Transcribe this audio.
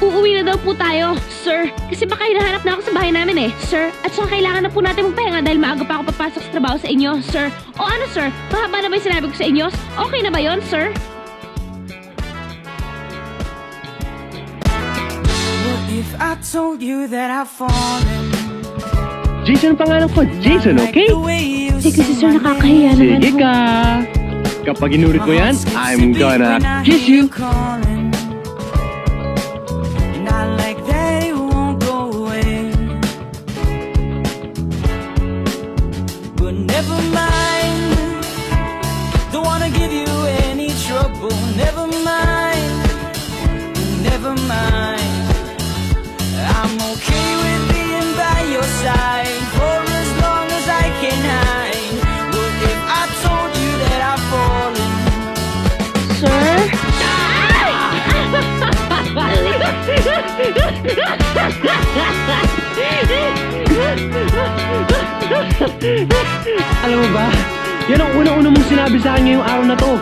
Uuwi na daw po tayo, sir. Kasi baka hinahanap na ako sa bahay namin eh, sir. At saka kailangan na po natin magpahinga dahil maaga pa ako papasok sa trabaho sa inyo, sir. O ano, sir? Mahaba na ba yung sinabi ko sa inyo? Okay na ba yon, sir? What if I told you that I've fallen? Jason pangalan ko, Jason, okay? Sige si sir, nakakahiya naman Sige po. ka. Kapag inulit mo yan, I'm gonna kiss you. And I like that it won't go away. But never mind, don't wanna give you any trouble. Never mind, never mind. I'm okay with being by your side for as long as I can hide. What if I told you that I've fallen? Sir? Alam mo ba, yan ang unang-una mong sinabi sa akin ngayong araw na to.